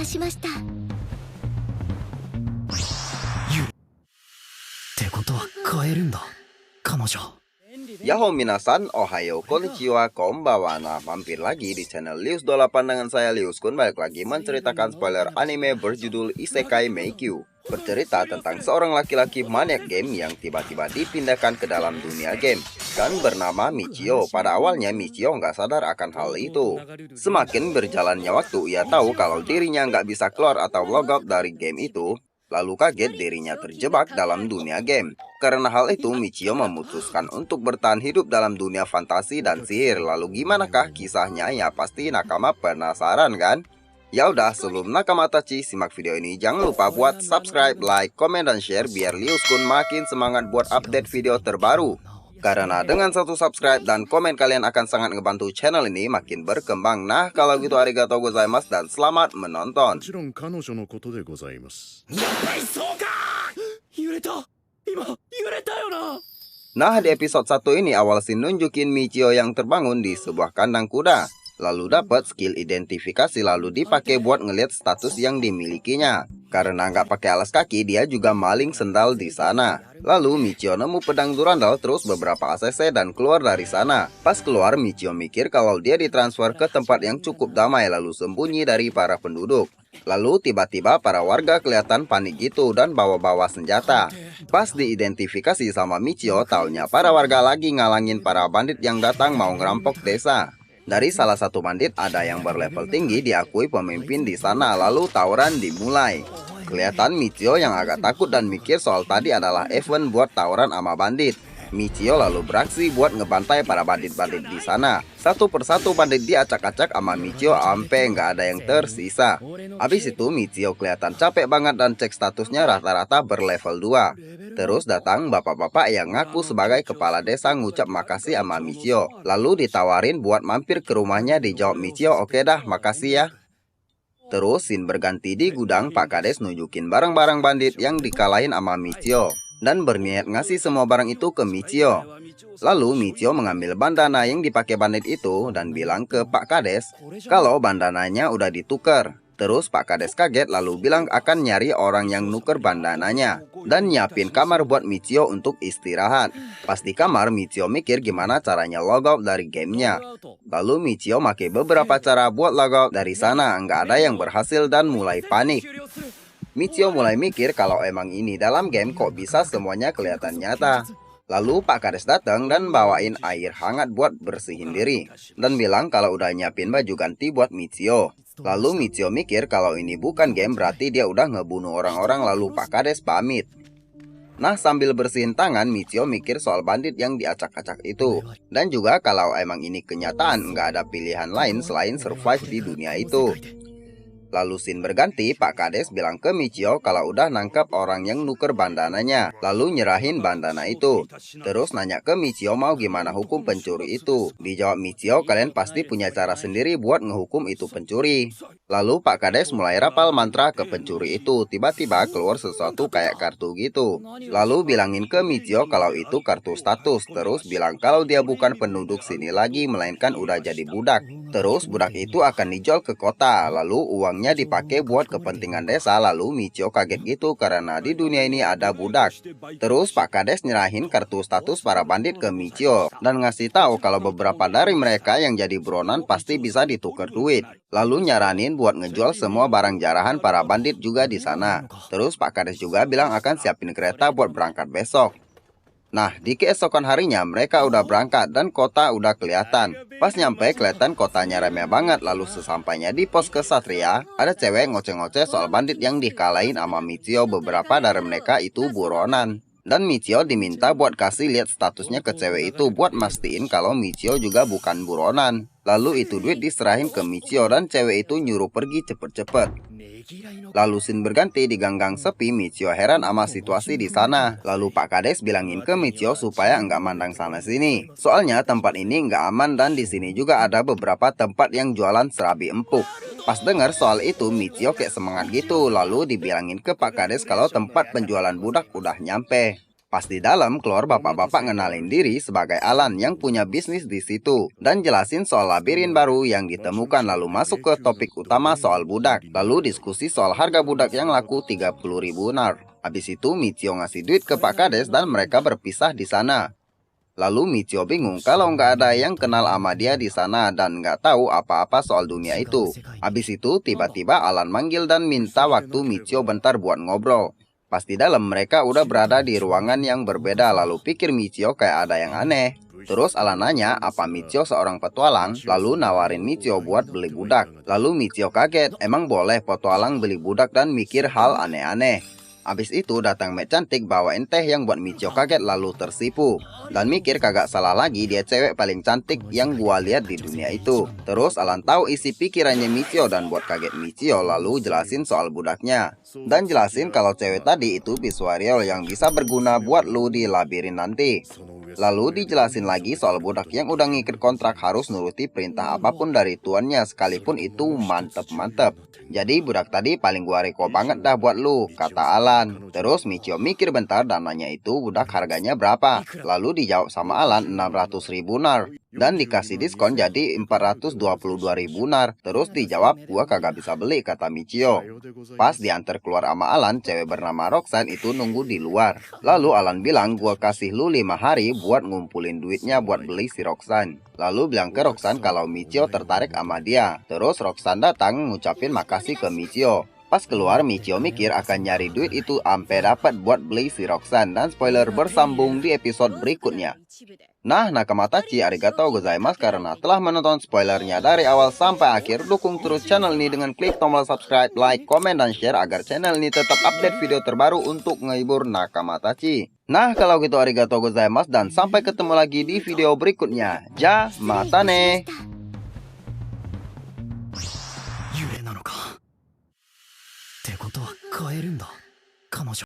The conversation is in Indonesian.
たしました。ってことは変えるんだ、彼女。Yahoo minasan, ohayo, konnichiwa, konbanwa. Nah, mampir lagi di channel Lius 28 dengan saya Lius Kun, balik lagi menceritakan spoiler anime berjudul Isekai Meikyu. Bercerita tentang seorang laki-laki maniak game yang tiba-tiba dipindahkan ke dalam dunia game dan bernama Michio. Pada awalnya Michio nggak sadar akan hal itu. Semakin berjalannya waktu, ia tahu kalau dirinya nggak bisa keluar atau logout dari game itu. Lalu kaget dirinya terjebak dalam dunia game. Karena hal itu, Michio memutuskan untuk bertahan hidup dalam dunia fantasi dan sihir. Lalu gimanakah kisahnya? Ya pasti nakama penasaran kan? Ya udah, sebelum nakama tachi simak video ini, jangan lupa buat subscribe, like, komen, dan share biar Lius Kun makin semangat buat update video terbaru. Karena dengan satu subscribe dan komen kalian akan sangat ngebantu channel ini makin berkembang. Nah, kalau gitu arigatou gozaimasu dan selamat menonton. Nah, di episode 1 ini awal scene nunjukin Michio yang terbangun di sebuah kandang kuda. Lalu dapat skill identifikasi lalu dipakai buat ngeliat status yang dimilikinya. Karena nggak pakai alas kaki, dia juga maling sendal di sana. Lalu Michio nemu pedang Durandal terus beberapa ACC dan keluar dari sana. Pas keluar, Michio mikir kalau dia ditransfer ke tempat yang cukup damai lalu sembunyi dari para penduduk. Lalu tiba-tiba para warga kelihatan panik gitu dan bawa-bawa senjata. Pas diidentifikasi sama Michio, taunya para warga lagi ngalangin para bandit yang datang mau ngerampok desa. Dari salah satu bandit ada yang berlevel tinggi diakui pemimpin di sana, lalu tawuran dimulai. Kelihatan Michio yang agak takut dan mikir soal tadi adalah event buat tawuran sama bandit. Michio lalu beraksi buat ngebantai para bandit-bandit di sana. Satu persatu bandit diacak-acak sama Michio sampai nggak ada yang tersisa. Habis itu Michio kelihatan capek banget dan cek statusnya rata-rata berlevel 2. Terus datang bapak-bapak yang ngaku sebagai kepala desa ngucap makasih sama Michio. Lalu ditawarin buat mampir ke rumahnya, dijawab Michio, "Oke dah, makasih ya." Terus scene berganti di gudang. Pak Kades nunjukin barang-barang bandit yang dikalahin sama Michio dan berniat ngasih semua barang itu ke Michio. Lalu Michio mengambil bandana yang dipakai bandit itu dan bilang ke Pak Kades kalau bandananya udah ditukar. Terus Pak Kades kaget lalu bilang akan nyari orang yang nuker bandananya dan nyiapin kamar buat Michio untuk istirahat. Pas di kamar, Michio mikir gimana caranya logout dari gamenya. Lalu Michio pakai beberapa cara buat logout dari sana, nggak ada yang berhasil dan mulai panik. Michio mulai mikir kalau emang ini dalam game kok bisa semuanya kelihatan nyata. Lalu Pak Kades datang dan bawain air hangat buat bersihin diri dan bilang kalau udah nyiapin baju ganti buat Michio. Lalu Michio mikir kalau ini bukan game berarti dia udah ngebunuh orang-orang, lalu Pak Kades pamit. Nah, sambil bersihin tangan, Michio mikir soal bandit yang diacak-acak itu. Dan juga kalau emang ini kenyataan, nggak ada pilihan lain selain survive di dunia itu. Lalu scene berganti, Pak Kades bilang ke Michio kalau udah nangkap orang yang nuker bandananya, lalu nyerahin bandana itu. Terus nanya ke Michio mau gimana hukum pencuri itu. Dijawab Michio, kalian pasti punya cara sendiri buat ngehukum itu pencuri. Lalu Pak Kades mulai rapal mantra ke pencuri itu. Tiba-tiba keluar sesuatu kayak kartu gitu. Lalu bilangin ke Michio kalau itu kartu status. Terus bilang kalau dia bukan penduduk sini lagi, melainkan udah jadi budak. Terus budak itu akan dijual ke kota, lalu uangnya dipakai buat kepentingan desa. Lalu Michio kaget gitu karena di dunia ini ada budak. Terus Pak Kades nyerahin kartu status para bandit ke Michio dan ngasih tahu kalau beberapa dari mereka yang jadi buronan pasti bisa ditukar duit. Lalu nyaranin buat ngejual semua barang jarahan para bandit juga di sana. Terus Pak Kades juga bilang akan siapin kereta buat berangkat besok. Nah, di keesokan harinya mereka udah berangkat dan kota udah kelihatan. Pas nyampe kelihatan kotanya ramai banget. Lalu sesampainya di pos kesatria, ada cewek ngoceh-ngoceh soal bandit yang dikalahin sama Michio. Beberapa dari mereka itu buronan. Dan Michio diminta buat kasih lihat statusnya ke cewek itu buat mastiin kalau Michio juga bukan buronan. Lalu itu duit diserahin ke Michio dan cewek itu nyuruh pergi cepet-cepet. Lalu scene berganti di ganggang sepi. Michio heran sama situasi di sana. Lalu Pak Kades bilangin ke Michio supaya nggak mandang sana sini. Soalnya tempat ini nggak aman dan di sini juga ada beberapa tempat yang jualan serabi empuk. Pas dengar soal itu, Michio kayak semangat gitu. Lalu dibilangin ke Pak Kades kalau tempat penjualan budak udah nyampe. Pas di dalam, keluar bapak-bapak ngenalin diri sebagai Alan yang punya bisnis di situ dan jelasin soal labirin baru yang ditemukan, lalu masuk ke topik utama soal budak. Lalu diskusi soal harga budak yang laku 30.000 nar. Habis itu Michio ngasih duit ke Pak Kades dan mereka berpisah di sana. Lalu Michio bingung kalau nggak ada yang kenal sama dia di sana dan nggak tahu apa-apa soal dunia itu. Habis itu tiba-tiba Alan manggil dan minta waktu Michio bentar buat ngobrol. Pas di dalam mereka udah berada di ruangan yang berbeda, lalu pikir Michio kayak ada yang aneh. Terus Alan nanya apa Michio seorang petualang, lalu nawarin Michio buat beli budak. Lalu Michio kaget, emang boleh petualang beli budak dan mikir hal aneh-aneh. Abis itu datang Mek cantik bawain teh yang buat Michio kaget lalu tersipu. Dan mikir kagak salah lagi, dia cewek paling cantik yang gua lihat di dunia itu. Terus Alan tahu isi pikirannya Michio dan buat kaget Michio, lalu jelasin soal budaknya. Dan jelasin kalau cewek tadi itu Beast Warrior yang bisa berguna buat lu di labirin nanti. Lalu dijelasin lagi soal budak yang udah ngikat kontrak harus nuruti perintah apapun dari tuannya sekalipun itu mantep-mantep. Jadi budak tadi paling gua reko banget dah buat lu, kata Alan. Terus Michio mikir bentar dan nanya itu budak harganya berapa. Lalu dijawab sama Alan 600.000 nar. Dan dikasih diskon jadi 422.000 nar. Terus dijawab gua kagak bisa beli, kata Michio. Pas diantar keluar sama Alan, cewek bernama Roxanne itu nunggu di luar. Lalu Alan bilang gua kasih lu 5 hari buat ngumpulin duitnya buat beli si Roxanne. Lalu bilang ke Roxanne kalau Michio tertarik sama dia. Terus Roxanne datang ngucapin makasih ke Michio. Pas keluar Michio mikir akan nyari duit itu ampe dapat buat beli si Roxanne, dan spoiler bersambung di episode berikutnya. Nah, Nakamatachi arigatou gozaimasu karena telah menonton spoilernya dari awal sampai akhir. Dukung terus channel ini dengan klik tombol subscribe, like, komen, dan share agar channel ini tetap update video terbaru untuk menghibur Nakamatachi. Nah, kalau gitu arigatou gozaimasu dan sampai ketemu lagi di video berikutnya. Ja, matane! 幽霊なのかってことは変えるんだ彼女